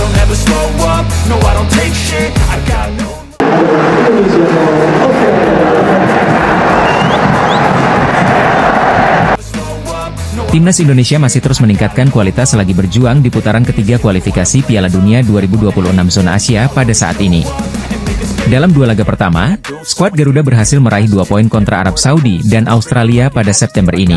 don't ever slow up, no I don't take shit, I got no. Timnas Indonesia masih terus meningkatkan kualitas selagi berjuang di putaran ketiga kualifikasi Piala Dunia 2026 zona Asia pada saat ini. Dalam dua laga pertama, skuad Garuda berhasil meraih 2 poin kontra Arab Saudi dan Australia pada September ini.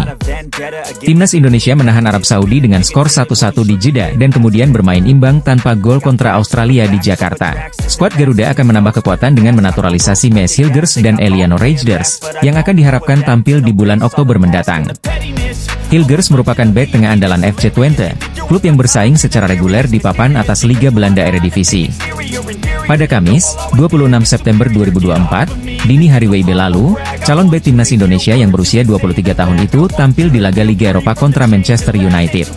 Timnas Indonesia menahan Arab Saudi dengan skor 1-1 di Jeddah dan kemudian bermain imbang tanpa gol kontra Australia di Jakarta. Skuad Garuda akan menambah kekuatan dengan menaturalisasi Maes Hilgers dan Eliano Reijnders, yang akan diharapkan tampil di bulan Oktober mendatang. Hilgers merupakan bek tengah andalan FC Twente, klub yang bersaing secara reguler di papan atas Liga Belanda Eredivisie. Pada Kamis, 26 September 2024, dini hari WIB lalu, calon bek timnas Indonesia yang berusia 23 tahun itu tampil di laga Liga Eropa kontra Manchester United.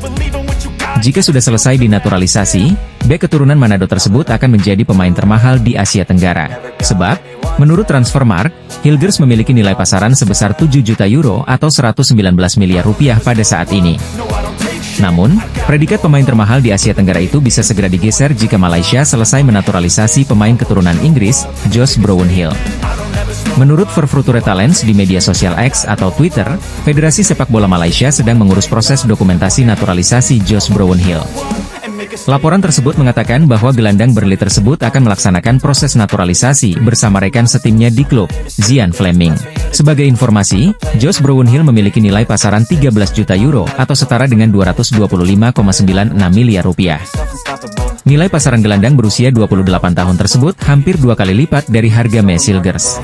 Jika sudah selesai dinaturalisasi, bek keturunan Manado tersebut akan menjadi pemain termahal di Asia Tenggara. Sebab, menurut Transfermarkt, Hilgers memiliki nilai pasaran sebesar 7 juta euro atau 119 miliar rupiah pada saat ini. Namun, predikat pemain termahal di Asia Tenggara itu bisa segera digeser jika Malaysia selesai menaturalisasi pemain keturunan Inggris, Josh Brownhill. Menurut Verfruture Talents di media sosial X atau Twitter, Federasi Sepak Bola Malaysia sedang mengurus proses dokumentasi naturalisasi Josh Brownhill. Laporan tersebut mengatakan bahwa gelandang Burnley tersebut akan melaksanakan proses naturalisasi bersama rekan setimnya di klub, Zian Fleming. Sebagai informasi, Josh Brownhill memiliki nilai pasaran 13 juta euro atau setara dengan 225,96 miliar rupiah. Nilai pasaran gelandang berusia 28 tahun tersebut hampir 2 kali lipat dari harga Maes Hilgers.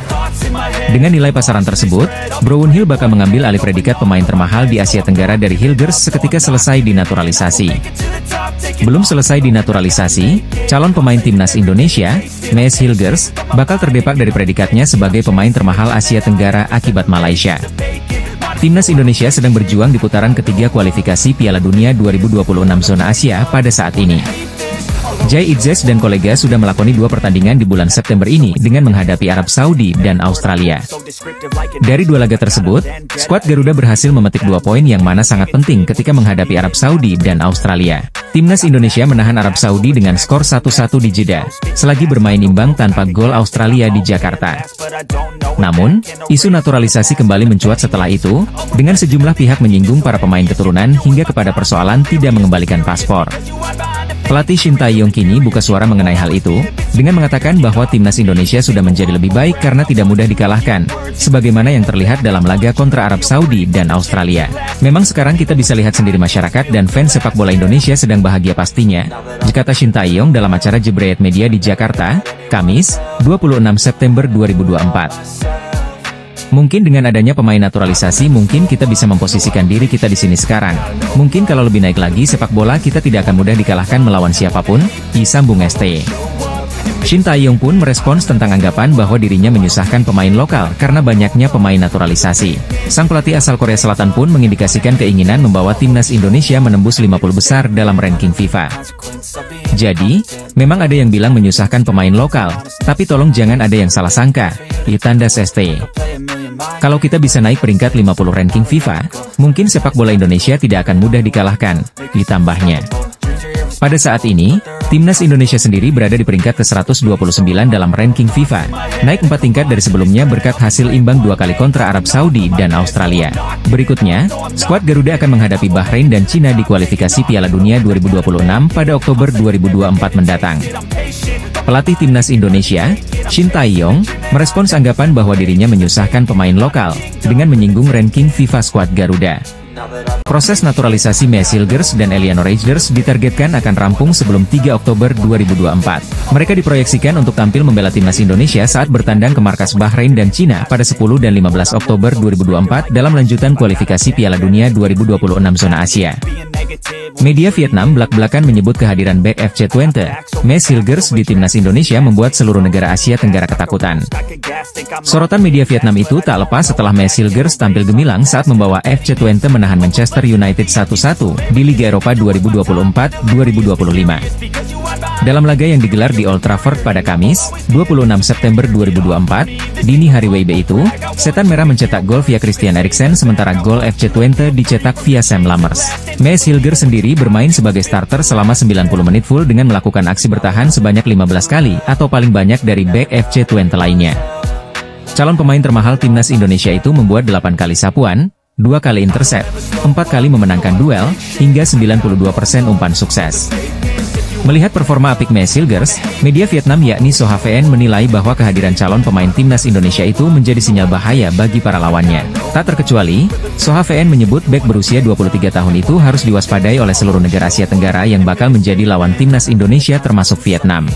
Dengan nilai pasaran tersebut, Brownhill bakal mengambil alih predikat pemain termahal di Asia Tenggara dari Hilgers seketika selesai dinaturalisasi. Belum selesai dinaturalisasi, calon pemain timnas Indonesia, Maes Hilgers, bakal terdepak dari predikatnya sebagai pemain termahal Asia Tenggara akibat Malaysia. Timnas Indonesia sedang berjuang di putaran ketiga kualifikasi Piala Dunia 2026 zona Asia pada saat ini. Jai Itzes dan kolega sudah melakoni 2 pertandingan di bulan September ini dengan menghadapi Arab Saudi dan Australia. Dari 2 laga tersebut, skuad Garuda berhasil memetik 2 poin yang mana sangat penting ketika menghadapi Arab Saudi dan Australia. Timnas Indonesia menahan Arab Saudi dengan skor 1-1 di Jeddah, selagi bermain imbang tanpa gol Australia di Jakarta. Namun, isu naturalisasi kembali mencuat setelah itu, dengan sejumlah pihak menyinggung para pemain keturunan hingga kepada persoalan tidak mengembalikan paspor. Pelatih Shin Tae-yong kini buka suara mengenai hal itu, dengan mengatakan bahwa timnas Indonesia sudah menjadi lebih baik karena tidak mudah dikalahkan, sebagaimana yang terlihat dalam laga kontra Arab Saudi dan Australia. Memang sekarang kita bisa lihat sendiri masyarakat dan fans sepak bola Indonesia sedang bahagia pastinya, kata Shin Tae-yong dalam acara Jebreyet Media di Jakarta, Kamis, 26 September 2024. Mungkin dengan adanya pemain naturalisasi mungkin kita bisa memposisikan diri kita di sini sekarang. Mungkin kalau lebih naik lagi sepak bola kita tidak akan mudah dikalahkan melawan siapapun, sambung ST. Shin Tae-yong pun merespons tentang anggapan bahwa dirinya menyusahkan pemain lokal karena banyaknya pemain naturalisasi. Sang pelatih asal Korea Selatan pun mengindikasikan keinginan membawa timnas Indonesia menembus 50 besar dalam ranking FIFA. Jadi, memang ada yang bilang menyusahkan pemain lokal, tapi tolong jangan ada yang salah sangka, tanda ST. Kalau kita bisa naik peringkat 50 ranking FIFA, mungkin sepak bola Indonesia tidak akan mudah dikalahkan, ditambahnya. Pada saat ini, timnas Indonesia sendiri berada di peringkat ke-129 dalam ranking FIFA, naik 4 tingkat dari sebelumnya berkat hasil imbang 2 kali kontra Arab Saudi dan Australia. Berikutnya, skuad Garuda akan menghadapi Bahrain dan Cina di kualifikasi Piala Dunia 2026 pada Oktober 2024 mendatang. Pelatih timnas Indonesia, Shin Tae-yong, merespons anggapan bahwa dirinya menyusahkan pemain lokal, dengan menyinggung ranking FIFA skuad Garuda. Proses naturalisasi Maes Hilgers dan Eliano Reijnders ditargetkan akan rampung sebelum 3 Oktober 2024. Mereka diproyeksikan untuk tampil membela timnas Indonesia saat bertandang ke markas Bahrain dan Cina pada 10 dan 15 Oktober 2024 dalam lanjutan kualifikasi Piala Dunia 2026 zona Asia. Media Vietnam belak-belakan menyebut kehadiran bek FC Twente, Maes Hilgers di timnas Indonesia membuat seluruh negara Asia Tenggara ketakutan. Sorotan media Vietnam itu tak lepas setelah Maes Hilgers tampil gemilang saat membawa FC Twente menahan Manchester United 1-1 di Liga Eropa 2024-2025. Dalam laga yang digelar di Old Trafford pada Kamis, 26 September 2024, dini hari WIB itu, Setan Merah mencetak gol via Christian Eriksen sementara gol FC Twente dicetak via Sam Lammers. Maes Hilger sendiri bermain sebagai starter selama 90 menit full dengan melakukan aksi bertahan sebanyak 15 kali atau paling banyak dari bek FC Twente lainnya. Calon pemain termahal timnas Indonesia itu membuat 8 kali sapuan, 2 kali intercept, 4 kali memenangkan duel, hingga 92% umpan sukses. Melihat performa apik Maes Hilgers, media Vietnam yakni So HVN menilai bahwa kehadiran calon pemain timnas Indonesia itu menjadi sinyal bahaya bagi para lawannya. Tak terkecuali, So HVN menyebut bek berusia 23 tahun itu harus diwaspadai oleh seluruh negara Asia Tenggara yang bakal menjadi lawan timnas Indonesia termasuk Vietnam.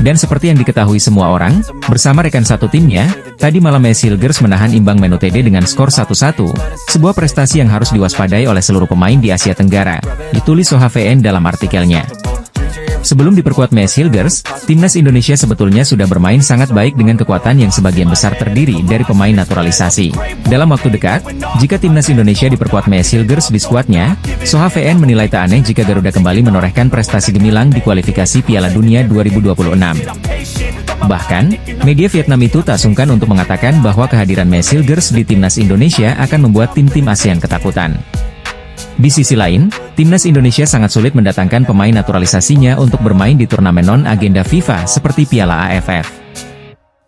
Dan seperti yang diketahui semua orang, bersama rekan satu timnya, tadi malam Maes Hilgers menahan imbang Man Utd dengan skor 1-1, sebuah prestasi yang harus diwaspadai oleh seluruh pemain di Asia Tenggara, ditulis So HVN dalam artikelnya. Sebelum diperkuat Maes Hilgers, timnas Indonesia sebetulnya sudah bermain sangat baik dengan kekuatan yang sebagian besar terdiri dari pemain naturalisasi. Dalam waktu dekat, jika timnas Indonesia diperkuat Maes Hilgers di skuadnya, So HVN menilai tak aneh jika Garuda kembali menorehkan prestasi gemilang di kualifikasi Piala Dunia 2026. Bahkan, media Vietnam itu tak sungkan untuk mengatakan bahwa kehadiran Maes Hilgers di timnas Indonesia akan membuat tim-tim ASEAN ketakutan. Di sisi lain, timnas Indonesia sangat sulit mendatangkan pemain naturalisasinya untuk bermain di turnamen non-agenda FIFA seperti Piala AFF.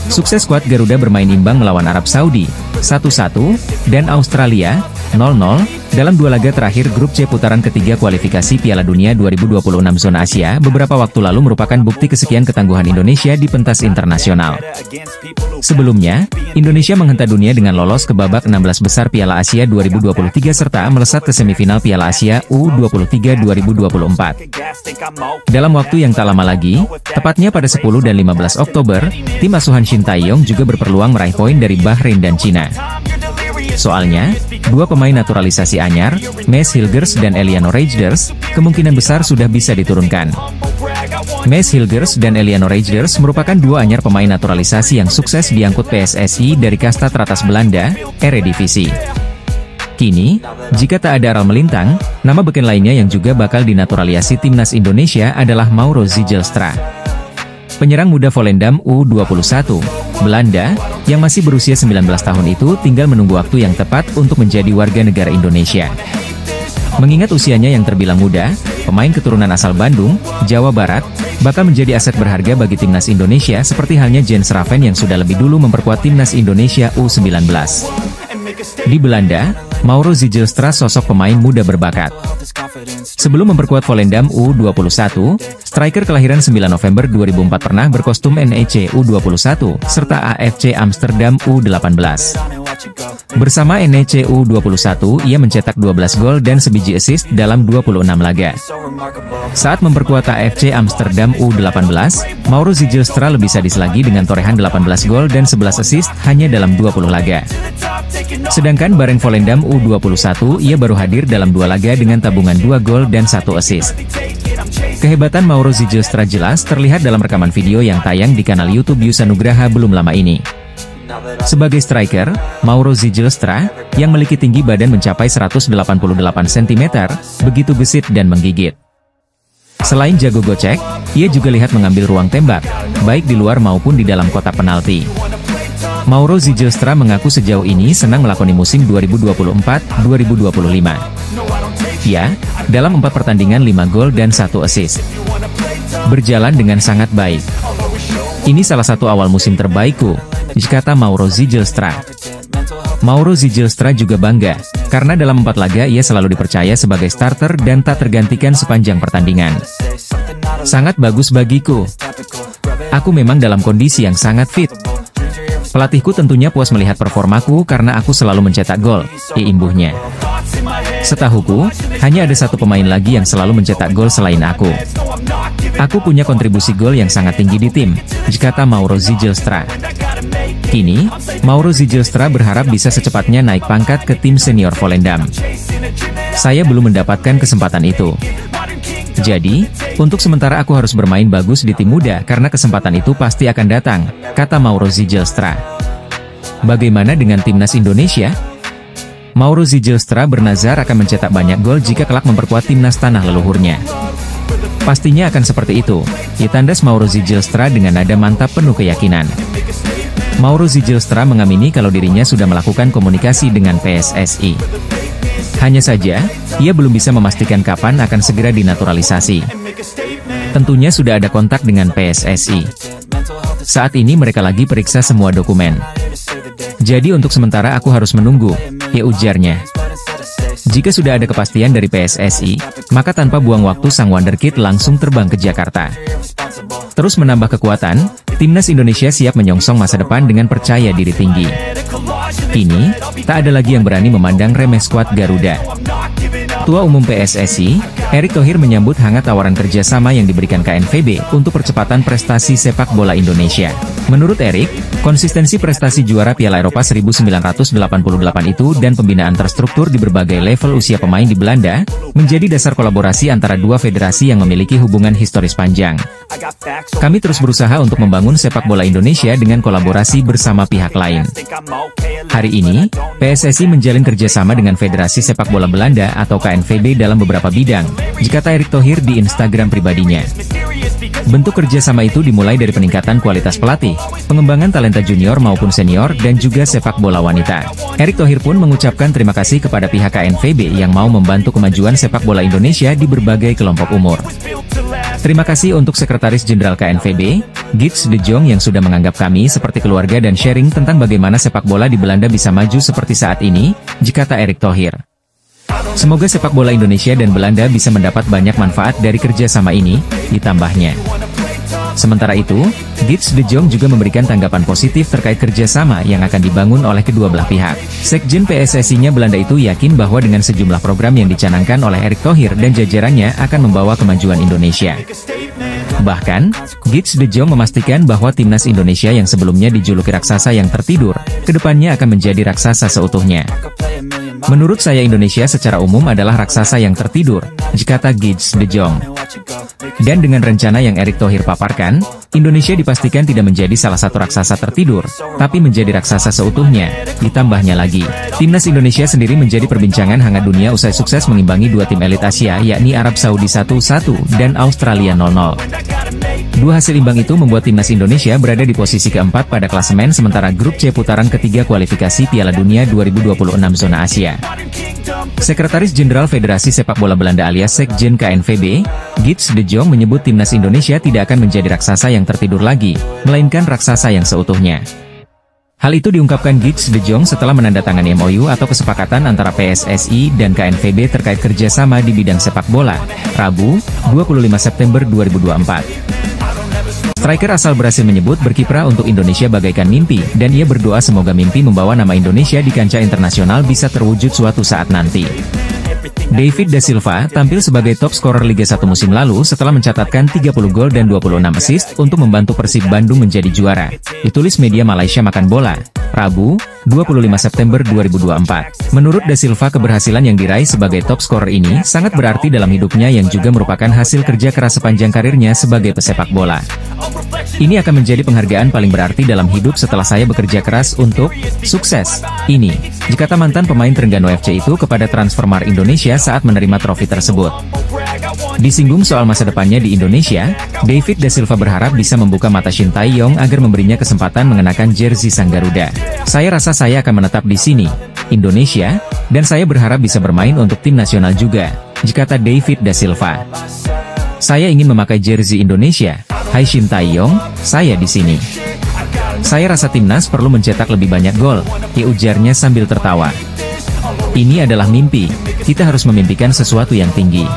Sukses skuad Garuda bermain imbang melawan Arab Saudi, 1-1, dan Australia, 0-0, dalam 2 laga terakhir grup C putaran ketiga kualifikasi Piala Dunia 2026 zona Asia beberapa waktu lalu merupakan bukti kesekian ketangguhan Indonesia di pentas internasional. Sebelumnya, Indonesia menghentak dunia dengan lolos ke babak 16 besar Piala Asia 2023 serta melesat ke semifinal Piala Asia U23 2024. Dalam waktu yang tak lama lagi, tepatnya pada 10 dan 15 Oktober, tim asuhan Shin Tae-yong juga berpeluang meraih poin dari Bahrain dan Cina. Soalnya, 2 pemain naturalisasi anyar, Maes Hilgers dan Eliano Reijers, kemungkinan besar sudah bisa diturunkan. Maes Hilgers dan Eliano Reijers merupakan 2 anyar pemain naturalisasi yang sukses diangkut PSSI dari kasta teratas Belanda, Eredivisie. Kini, jika tak ada aral melintang, nama beken lainnya yang juga bakal dinaturalisasi timnas Indonesia adalah Mauro Zijlstra. Penyerang muda Volendam U21, Belanda, yang masih berusia 19 tahun itu tinggal menunggu waktu yang tepat untuk menjadi warga negara Indonesia. Mengingat usianya yang terbilang muda, pemain keturunan asal Bandung, Jawa Barat, bakal menjadi aset berharga bagi timnas Indonesia seperti halnya Jens Raven yang sudah lebih dulu memperkuat timnas Indonesia U19. Di Belanda, Mauro Zijlstra sosok pemain muda berbakat. Sebelum memperkuat Volendam U21, striker kelahiran 9 November 2004 pernah berkostum NEC U21, serta AFC Amsterdam U18. Bersama NEC U21, ia mencetak 12 gol dan sebiji assist dalam 26 laga. Saat memperkuat AFC Amsterdam U18, Mauro Zijlstra lebih sadis lagi dengan torehan 18 gol dan 11 assist hanya dalam 20 laga. Sedangkan bareng Volendam U21, ia baru hadir dalam 2 laga dengan tabungan 2 gol dan 1 assist. Kehebatan Mauro Zijlstra jelas terlihat dalam rekaman video yang tayang di kanal YouTube Yusa Nugraha belum lama ini. Sebagai striker, Mauro Zijlstra, yang memiliki tinggi badan mencapai 188 cm, begitu gesit dan menggigit. Selain jago gocek, ia juga lihat mengambil ruang tembak, baik di luar maupun di dalam kotak penalti. Mauro Zijlstra mengaku sejauh ini senang melakoni musim 2024-2025. Ya, dalam 4 pertandingan 5 gol dan 1 assist. Berjalan dengan sangat baik. Ini salah satu awal musim terbaikku, kata Mauro Zijlstra. Mauro Zijlstra juga bangga, karena dalam 4 laga ia selalu dipercaya sebagai starter dan tak tergantikan sepanjang pertandingan. Sangat bagus bagiku. Aku memang dalam kondisi yang sangat fit. Pelatihku tentunya puas melihat performaku karena aku selalu mencetak gol, imbuhnya. Setahuku, hanya ada 1 pemain lagi yang selalu mencetak gol selain aku. Aku punya kontribusi gol yang sangat tinggi di tim, kata Mauro Zijlstra. Kini, Mauro Zijlstra berharap bisa secepatnya naik pangkat ke tim senior Volendam. Saya belum mendapatkan kesempatan itu. Jadi, untuk sementara aku harus bermain bagus di tim muda karena kesempatan itu pasti akan datang, kata Mauro Zijlstra. Bagaimana dengan timnas Indonesia? Mauro Zijlstra bernazar akan mencetak banyak gol jika kelak memperkuat timnas tanah leluhurnya. Pastinya akan seperti itu, ditandas Mauro Zijlstra dengan nada mantap penuh keyakinan. Mauro Zijlstra mengamini kalau dirinya sudah melakukan komunikasi dengan PSSI. Hanya saja, ia belum bisa memastikan kapan akan segera dinaturalisasi. Tentunya sudah ada kontak dengan PSSI. Saat ini mereka lagi periksa semua dokumen. Jadi untuk sementara aku harus menunggu, ya ujarnya. Jika sudah ada kepastian dari PSSI, maka tanpa buang waktu sang wonderkid langsung terbang ke Jakarta. Terus menambah kekuatan, timnas Indonesia siap menyongsong masa depan dengan percaya diri tinggi. Kini, tak ada lagi yang berani memandang remeh skuad Garuda. Ketua Umum PSSI, Erick Thohir menyambut hangat tawaran kerjasama yang diberikan KNVB untuk percepatan prestasi sepak bola Indonesia. Menurut Erick, konsistensi prestasi juara Piala Eropa 1988 itu dan pembinaan terstruktur di berbagai level usia pemain di Belanda, menjadi dasar kolaborasi antara dua federasi yang memiliki hubungan historis panjang. Kami terus berusaha untuk membangun sepak bola Indonesia dengan kolaborasi bersama pihak lain. Hari ini, PSSI menjalin kerjasama dengan Federasi Sepak Bola Belanda atau KNVB dalam beberapa bidang, dikata Erick Thohir di Instagram pribadinya. Bentuk kerjasama itu dimulai dari peningkatan kualitas pelatih, pengembangan talenta junior maupun senior dan juga sepak bola wanita. Erick Thohir pun mengucapkan terima kasih kepada pihak KNVB yang mau membantu kemajuan sepak bola Indonesia di berbagai kelompok umur. Terima kasih untuk Sekretaris Jenderal KNVB, Gids de Jong yang sudah menganggap kami seperti keluarga dan sharing tentang bagaimana sepak bola di Belanda bisa maju seperti saat ini, kata Erick Thohir. Semoga sepak bola Indonesia dan Belanda bisa mendapat banyak manfaat dari kerjasama ini, ditambahnya. Sementara itu, Gids de Jong juga memberikan tanggapan positif terkait kerjasama yang akan dibangun oleh kedua belah pihak. Sekjen PSSI-nya Belanda itu yakin bahwa dengan sejumlah program yang dicanangkan oleh Erick Thohir dan jajarannya akan membawa kemajuan Indonesia. Bahkan, Gids de Jong memastikan bahwa timnas Indonesia yang sebelumnya dijuluki raksasa yang tertidur, kedepannya akan menjadi raksasa seutuhnya. Menurut saya Indonesia secara umum adalah raksasa yang tertidur, kata Gids de Jong. Dan dengan rencana yang Erick Thohir paparkan, Indonesia dipastikan tidak menjadi salah satu raksasa tertidur, tapi menjadi raksasa seutuhnya. Ditambahnya lagi, timnas Indonesia sendiri menjadi perbincangan hangat dunia usai sukses mengimbangi dua tim elit Asia yakni Arab Saudi 1-1 dan Australia 0-0. Dua hasil imbang itu membuat timnas Indonesia berada di posisi keempat pada klasemen sementara grup C putaran ketiga kualifikasi Piala Dunia 2026 zona Asia. Sekretaris Jenderal Federasi Sepak Bola Belanda alias Sekjen KNVB, Gids de Jong menyebut timnas Indonesia tidak akan menjadi raksasa yang tertidur lagi, melainkan raksasa yang seutuhnya. Hal itu diungkapkan Gids de Jong setelah menandatangani MOU atau kesepakatan antara PSSI dan KNVB terkait kerjasama di bidang sepak bola, Rabu, 25 September 2024. Striker asal Brasil menyebut berkiprah untuk Indonesia bagaikan mimpi, dan ia berdoa semoga mimpi membawa nama Indonesia di kancah internasional bisa terwujud suatu saat nanti. David da Silva tampil sebagai top scorer Liga 1 musim lalu setelah mencatatkan 30 gol dan 26 assist untuk membantu Persib Bandung menjadi juara. Ditulis media Malaysia Makan Bola, Rabu, 25 September 2024. Menurut da Silva keberhasilan yang diraih sebagai top scorer ini sangat berarti dalam hidupnya yang juga merupakan hasil kerja keras sepanjang karirnya sebagai pesepak bola. Ini akan menjadi penghargaan paling berarti dalam hidup setelah saya bekerja keras untuk sukses. Ini, kata mantan pemain Trengganu FC itu kepada Transfermarkt Indonesia saat menerima trofi tersebut. Disinggung soal masa depannya di Indonesia, David da Silva berharap bisa membuka mata Shin Tae-yong agar memberinya kesempatan mengenakan jersey sang Garuda. Saya rasa saya akan menetap di sini, Indonesia, dan saya berharap bisa bermain untuk tim nasional juga, kata David da Silva. Saya ingin memakai jersey Indonesia. Hai Shin Tae-yong, saya di sini. Saya rasa timnas perlu mencetak lebih banyak gol, ujarnya sambil tertawa. Ini adalah mimpi, kita harus memimpikan sesuatu yang tinggi.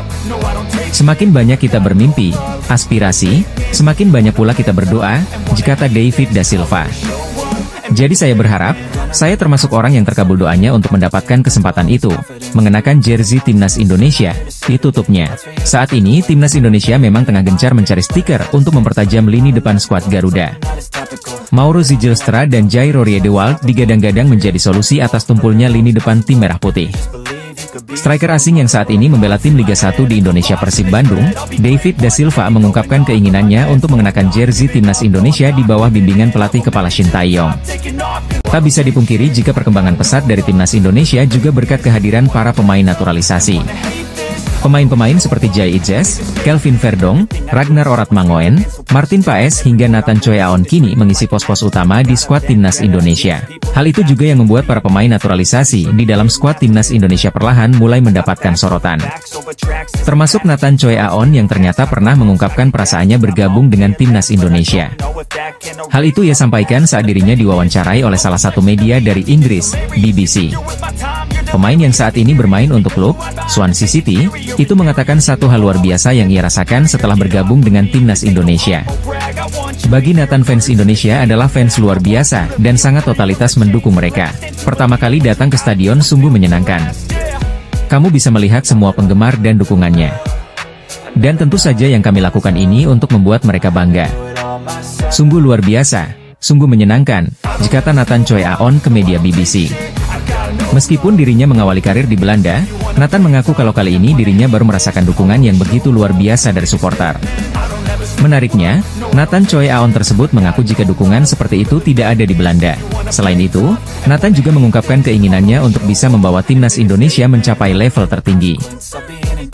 Semakin banyak kita bermimpi, aspirasi, semakin banyak pula kita berdoa, kata David da Silva. Jadi saya berharap, saya termasuk orang yang terkabul doanya untuk mendapatkan kesempatan itu, mengenakan jersey timnas Indonesia, ditutupnya. Saat ini timnas Indonesia memang tengah gencar mencari stiker untuk mempertajam lini depan skuad Garuda. Mauro Zijlstra dan Jairo Riedewald digadang-gadang menjadi solusi atas tumpulnya lini depan tim merah putih. Striker asing yang saat ini membela tim Liga 1 di Indonesia Persib Bandung, David da Silva mengungkapkan keinginannya untuk mengenakan jersey timnas Indonesia di bawah bimbingan pelatih kepala Shin Tae-yong. Tak bisa dipungkiri jika perkembangan pesat dari timnas Indonesia juga berkat kehadiran para pemain naturalisasi. Pemain-pemain seperti Jai Ijes, Kelvin Verdong, Ragnar Oratmangoen, Martin Paes hingga Nathan Choi Aon kini mengisi pos-pos utama di skuad timnas Indonesia. Hal itu juga yang membuat para pemain naturalisasi di dalam skuad timnas Indonesia perlahan mulai mendapatkan sorotan. Termasuk Nathan Choi Aon yang ternyata pernah mengungkapkan perasaannya bergabung dengan timnas Indonesia. Hal itu ia sampaikan saat dirinya diwawancarai oleh salah satu media dari Inggris, BBC. Pemain yang saat ini bermain untuk klub Swansea City, itu mengatakan satu hal luar biasa yang ia rasakan setelah bergabung dengan timnas Indonesia. Bagi Nathan, fans Indonesia adalah fans luar biasa dan sangat totalitas mendukung mereka. Pertama kali datang ke stadion sungguh menyenangkan. Kamu bisa melihat semua penggemar dan dukungannya. Dan tentu saja yang kami lakukan ini untuk membuat mereka bangga. Sungguh luar biasa, sungguh menyenangkan, kata Nathan Choi Aon ke media BBC. Meskipun dirinya mengawali karir di Belanda, Nathan mengaku kalau kali ini dirinya baru merasakan dukungan yang begitu luar biasa dari supporter. Menariknya, Nathan Choi Aon tersebut mengaku jika dukungan seperti itu tidak ada di Belanda. Selain itu, Nathan juga mengungkapkan keinginannya untuk bisa membawa timnas Indonesia mencapai level tertinggi.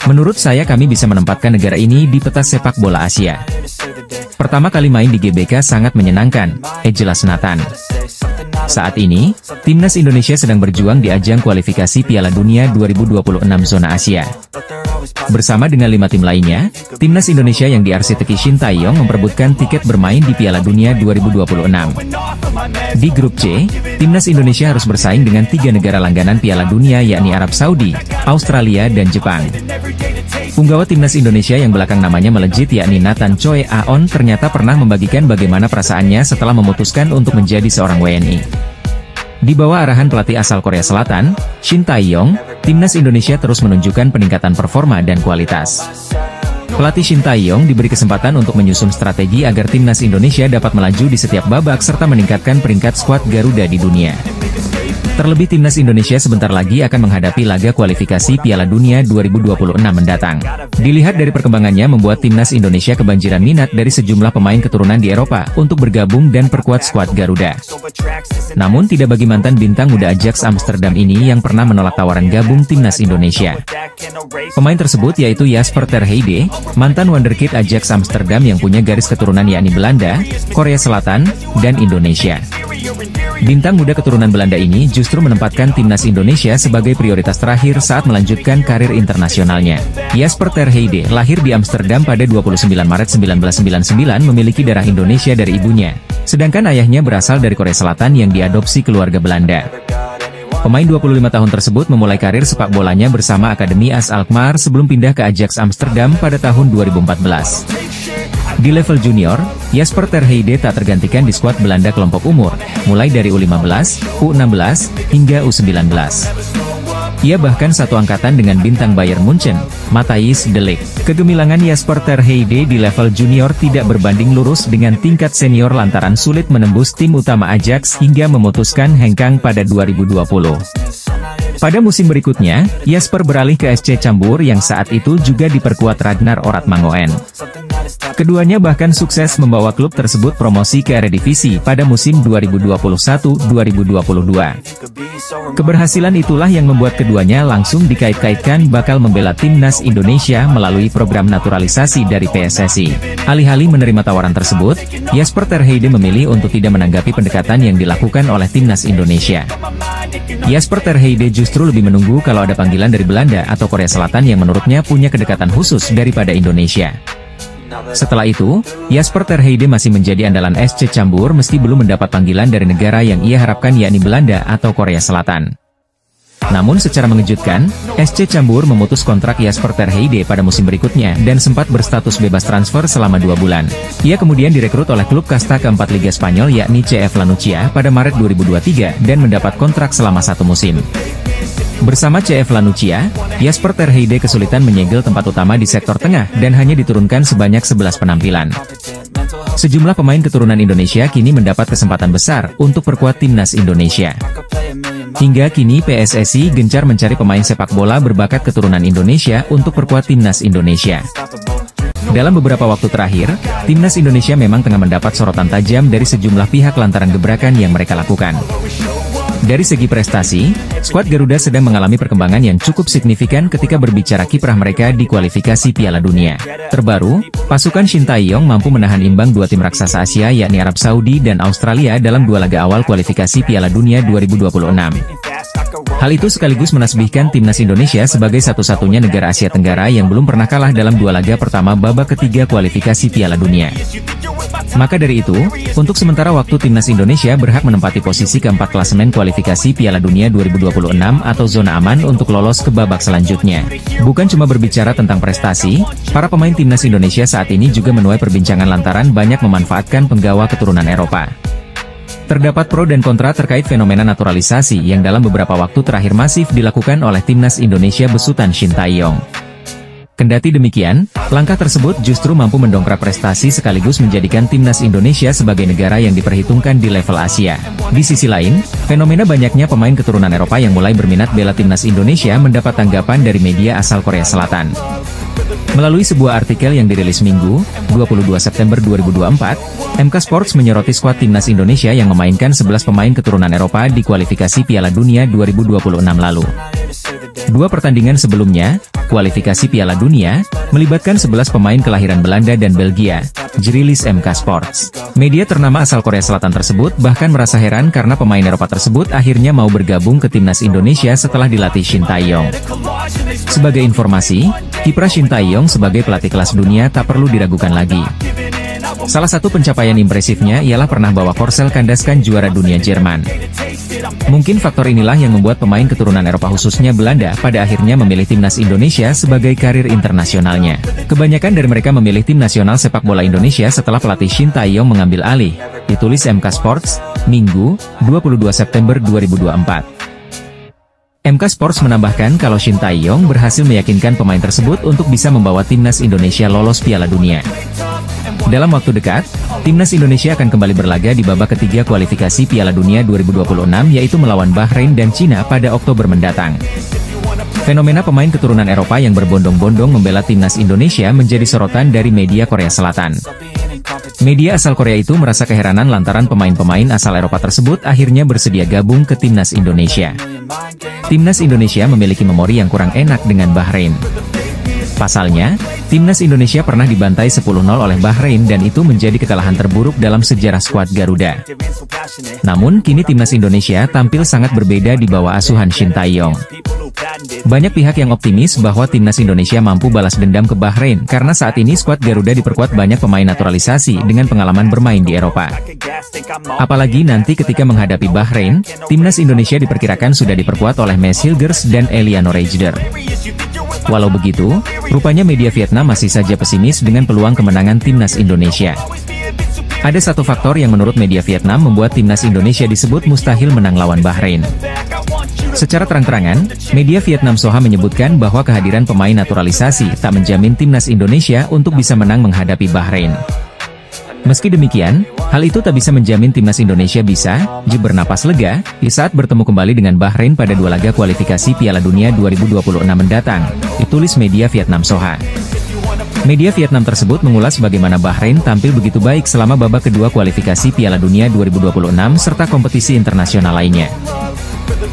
Menurut saya kami bisa menempatkan negara ini di peta sepak bola Asia. Pertama kali main di GBK sangat menyenangkan, jelas Nathan. Saat ini, timnas Indonesia sedang berjuang di ajang kualifikasi Piala Dunia 2026 zona Asia. Bersama dengan 5 tim lainnya, timnas Indonesia yang diarsiteki Shin Tae-yong memperebutkan tiket bermain di Piala Dunia 2026. Di grup C, timnas Indonesia harus bersaing dengan 3 negara langganan Piala Dunia yakni Arab Saudi, Australia dan Jepang. Punggawa timnas Indonesia yang belakang namanya melejit yakni Nathan Choi Aon ternyata pernah membagikan bagaimana perasaannya setelah memutuskan untuk menjadi seorang WNI. Di bawah arahan pelatih asal Korea Selatan, Shin Tae-yong, timnas Indonesia terus menunjukkan peningkatan performa dan kualitas. Pelatih Shin Tae-yong diberi kesempatan untuk menyusun strategi agar timnas Indonesia dapat melaju di setiap babak serta meningkatkan peringkat skuad Garuda di dunia. Terlebih timnas Indonesia sebentar lagi akan menghadapi laga kualifikasi Piala Dunia 2026 mendatang. Dilihat dari perkembangannya membuat timnas Indonesia kebanjiran minat dari sejumlah pemain keturunan di Eropa untuk bergabung dan perkuat skuad Garuda. Namun tidak bagi mantan bintang muda Ajax Amsterdam ini yang pernah menolak tawaran gabung timnas Indonesia. Pemain tersebut yaitu Jasper ter Heide, mantan wonderkid Ajax Amsterdam yang punya garis keturunan yakni Belanda, Korea Selatan, dan Indonesia. Bintang muda keturunan Belanda ini justru menempatkan timnas Indonesia sebagai prioritas terakhir saat melanjutkan karir internasionalnya. Jasper ter Heide lahir di Amsterdam pada 29 Maret 1999 memiliki darah Indonesia dari ibunya, sedangkan ayahnya berasal dari Korea Selatan yang diadopsi keluarga Belanda. Pemain 25 tahun tersebut memulai karir sepak bolanya bersama Akademi AS Alkmaar sebelum pindah ke Ajax Amsterdam pada tahun 2014. Di level junior, Jasper ter Heide tak tergantikan di skuad Belanda kelompok umur, mulai dari U15, U16, hingga U19. Ia bahkan satu angkatan dengan bintang Bayern Munchen, Matthijs de Ligt. Kegemilangan Jasper ter Heide di level junior tidak berbanding lurus dengan tingkat senior lantaran sulit menembus tim utama Ajax hingga memutuskan hengkang pada 2020. Pada musim berikutnya, Jasper beralih ke SC Cambuur yang saat itu juga diperkuat Ragnar Oratmangoen. Keduanya bahkan sukses membawa klub tersebut promosi ke Eredivisie pada musim 2021-2022. Keberhasilan itulah yang membuat keduanya langsung dikait-kaitkan bakal membela timnas Indonesia melalui program naturalisasi dari PSSI. Alih-alih menerima tawaran tersebut, Jasper ter Heide memilih untuk tidak menanggapi pendekatan yang dilakukan oleh timnas Indonesia. Jasper ter Heide justru lebih menunggu kalau ada panggilan dari Belanda atau Korea Selatan yang menurutnya punya kedekatan khusus daripada Indonesia. Setelah itu, Jasper ter Heide masih menjadi andalan SC Cambuur meski belum mendapat panggilan dari negara yang ia harapkan yakni Belanda atau Korea Selatan. Namun secara mengejutkan, SC Cambuur memutus kontrak Jasper ter Heide pada musim berikutnya dan sempat berstatus bebas transfer selama 2 bulan. Ia kemudian direkrut oleh klub kasta keempat Liga Spanyol yakni CF La Nucía pada Maret 2023 dan mendapat kontrak selama 1 musim. Bersama CF La Nucía, Jasper ter Heide kesulitan menyegel tempat utama di sektor tengah dan hanya diturunkan sebanyak 11 penampilan. Sejumlah pemain keturunan Indonesia kini mendapat kesempatan besar untuk perkuat timnas Indonesia. Hingga kini PSSI gencar mencari pemain sepak bola berbakat keturunan Indonesia untuk perkuat timnas Indonesia. Dalam beberapa waktu terakhir, timnas Indonesia memang tengah mendapat sorotan tajam dari sejumlah pihak lantaran gebrakan yang mereka lakukan. Dari segi prestasi, skuad Garuda sedang mengalami perkembangan yang cukup signifikan ketika berbicara kiprah mereka di kualifikasi Piala Dunia. Terbaru, pasukan Shin Tae-yong mampu menahan imbang dua tim raksasa Asia yakni Arab Saudi dan Australia dalam dua laga awal kualifikasi Piala Dunia 2026. Hal itu sekaligus menasbihkan timnas Indonesia sebagai satu-satunya negara Asia Tenggara yang belum pernah kalah dalam dua laga pertama babak ketiga kualifikasi Piala Dunia. Maka dari itu, untuk sementara waktu timnas Indonesia berhak menempati posisi keempat klasemen kualifikasi Piala Dunia 2026 atau zona aman untuk lolos ke babak selanjutnya. Bukan cuma berbicara tentang prestasi, para pemain timnas Indonesia saat ini juga menuai perbincangan lantaran banyak memanfaatkan penggawa keturunan Eropa. Terdapat pro dan kontra terkait fenomena naturalisasi yang dalam beberapa waktu terakhir masif dilakukan oleh timnas Indonesia besutan Shin Tae-yong. Kendati demikian, langkah tersebut justru mampu mendongkrak prestasi sekaligus menjadikan timnas Indonesia sebagai negara yang diperhitungkan di level Asia. Di sisi lain, fenomena banyaknya pemain keturunan Eropa yang mulai berminat bela timnas Indonesia mendapat tanggapan dari media asal Korea Selatan. Melalui sebuah artikel yang dirilis Minggu, 22 September 2024, MK Sports menyoroti skuad timnas Indonesia yang memainkan 11 pemain keturunan Eropa di kualifikasi Piala Dunia 2026 lalu. Dua pertandingan sebelumnya, kualifikasi Piala Dunia, melibatkan 11 pemain kelahiran Belanda dan Belgia, jerilis MK Sports. Media ternama asal Korea Selatan tersebut bahkan merasa heran karena pemain Eropa tersebut akhirnya mau bergabung ke timnas Indonesia setelah dilatih Shin Tae-yong. Sebagai informasi, kiprah Shin Tae-yong sebagai pelatih kelas dunia tak perlu diragukan lagi. Salah satu pencapaian impresifnya ialah pernah bawa Korsel kandaskan juara dunia Jerman. Mungkin faktor inilah yang membuat pemain keturunan Eropa khususnya Belanda pada akhirnya memilih timnas Indonesia sebagai karir internasionalnya. Kebanyakan dari mereka memilih tim nasional sepak bola Indonesia setelah pelatih Shin Tae-yong mengambil alih, ditulis MK Sports, Minggu, 22 September 2024. MK Sports menambahkan kalau Shin Tae-yong berhasil meyakinkan pemain tersebut untuk bisa membawa timnas Indonesia lolos Piala Dunia. Dalam waktu dekat, timnas Indonesia akan kembali berlaga di babak ketiga kualifikasi Piala Dunia 2026 yaitu melawan Bahrain dan Cina pada Oktober mendatang. Fenomena pemain keturunan Eropa yang berbondong-bondong membela timnas Indonesia menjadi sorotan dari media Korea Selatan. Media asal Korea itu merasa keheranan lantaran pemain-pemain asal Eropa tersebut akhirnya bersedia gabung ke timnas Indonesia. Timnas Indonesia memiliki memori yang kurang enak dengan Bahrain. Pasalnya, timnas Indonesia pernah dibantai 10-0 oleh Bahrain dan itu menjadi kekalahan terburuk dalam sejarah skuad Garuda. Namun kini timnas Indonesia tampil sangat berbeda di bawah asuhan Shin Tae-yong. Banyak pihak yang optimis bahwa timnas Indonesia mampu balas dendam ke Bahrain karena saat ini skuad Garuda diperkuat banyak pemain naturalisasi dengan pengalaman bermain di Eropa. Apalagi nanti ketika menghadapi Bahrain, timnas Indonesia diperkirakan sudah diperkuat oleh Mes Hilgers dan Eliano Reijder. Walau begitu, rupanya media Vietnam masih saja pesimis dengan peluang kemenangan timnas Indonesia. Ada satu faktor yang menurut media Vietnam membuat timnas Indonesia disebut mustahil menang lawan Bahrain. Secara terang-terangan, media Vietnam Soha menyebutkan bahwa kehadiran pemain naturalisasi tak menjamin timnas Indonesia untuk bisa menang menghadapi Bahrain. Meski demikian, hal itu tak bisa menjamin timnas Indonesia bisa bernapas lega di saat bertemu kembali dengan Bahrain pada dua laga kualifikasi Piala Dunia 2026 mendatang, ditulis media Vietnam Soha. Media Vietnam tersebut mengulas bagaimana Bahrain tampil begitu baik selama babak kedua kualifikasi Piala Dunia 2026 serta kompetisi internasional lainnya.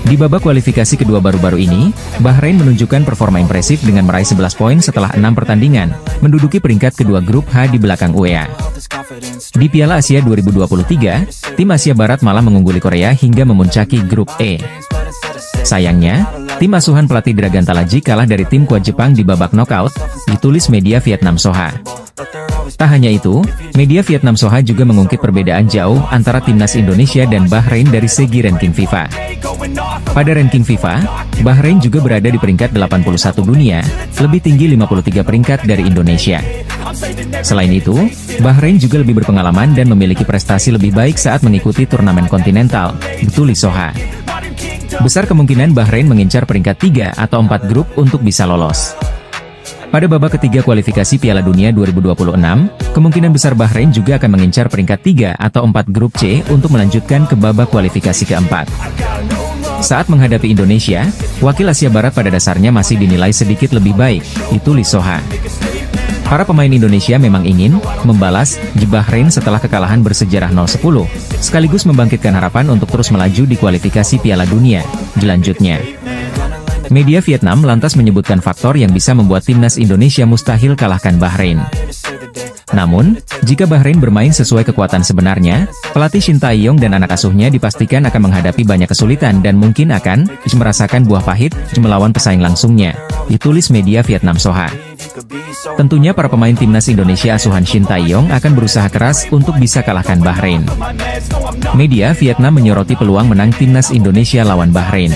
Di babak kualifikasi kedua baru-baru ini, Bahrain menunjukkan performa impresif dengan meraih 11 poin setelah 6 pertandingan, menduduki peringkat kedua grup H di belakang UEA. Di Piala Asia 2023, tim Asia Barat malah mengungguli Korea hingga memuncaki grup E. Sayangnya, tim asuhan pelatih Dragan Talajik kalah dari tim kuat Jepang di babak knockout, ditulis media Vietnam Soha. Tak hanya itu, media Vietnam Soha juga mengungkit perbedaan jauh antara timnas Indonesia dan Bahrain dari segi ranking FIFA. Pada ranking FIFA, Bahrain juga berada di peringkat 81 dunia, lebih tinggi 53 peringkat dari Indonesia. Selain itu, Bahrain juga lebih berpengalaman dan memiliki prestasi lebih baik saat mengikuti turnamen kontinental, ditulis Soha. Besar kemungkinan Bahrain mengincar peringkat 3 atau 4 grup untuk bisa lolos. Pada babak ketiga kualifikasi Piala Dunia 2026, kemungkinan besar Bahrain juga akan mengincar peringkat 3 atau 4 grup C untuk melanjutkan ke babak kualifikasi keempat. Saat menghadapi Indonesia, wakil Asia Barat pada dasarnya masih dinilai sedikit lebih baik, ditulis Soha. Para pemain Indonesia memang ingin membalas Bahrain setelah kekalahan bersejarah 0-10, sekaligus membangkitkan harapan untuk terus melaju di kualifikasi Piala Dunia selanjutnya. Media Vietnam lantas menyebutkan faktor yang bisa membuat timnas Indonesia mustahil kalahkan Bahrain. Namun, jika Bahrain bermain sesuai kekuatan sebenarnya, pelatih Shin Tae-yong dan anak asuhnya dipastikan akan menghadapi banyak kesulitan dan mungkin akan merasakan buah pahit melawan pesaing langsungnya, ditulis media Vietnam Soha. Tentunya para pemain timnas Indonesia asuhan Shin Tae-yong akan berusaha keras untuk bisa kalahkan Bahrain. Media Vietnam menyoroti peluang menang timnas Indonesia lawan Bahrain.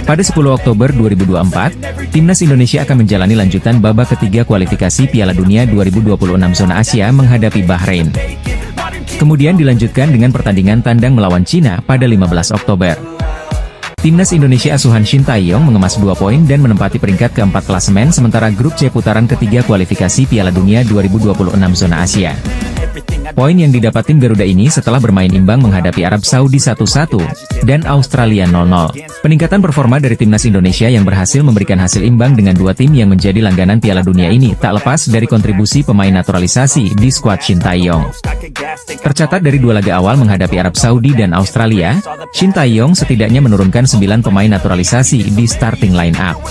Pada 10 Oktober 2024, timnas Indonesia akan menjalani lanjutan babak ketiga kualifikasi Piala Dunia 2026 zona Asia menghadapi Bahrain. Kemudian dilanjutkan dengan pertandingan tandang melawan Cina pada 15 Oktober. Timnas Indonesia asuhan Shin Tae-yong mengemas 2 poin dan menempati peringkat keempat klasemen sementara grup C putaran ketiga kualifikasi Piala Dunia 2026 zona Asia. Poin yang didapat tim Garuda ini setelah bermain imbang menghadapi Arab Saudi 1-1 dan Australia 0-0. Peningkatan performa dari timnas Indonesia yang berhasil memberikan hasil imbang dengan 2 tim yang menjadi langganan Piala Dunia ini tak lepas dari kontribusi pemain naturalisasi di skuad Shin Tae-yong. Tercatat dari 2 laga awal menghadapi Arab Saudi dan Australia, Shin Tae-yong setidaknya menurunkan 9 pemain naturalisasi di starting line up.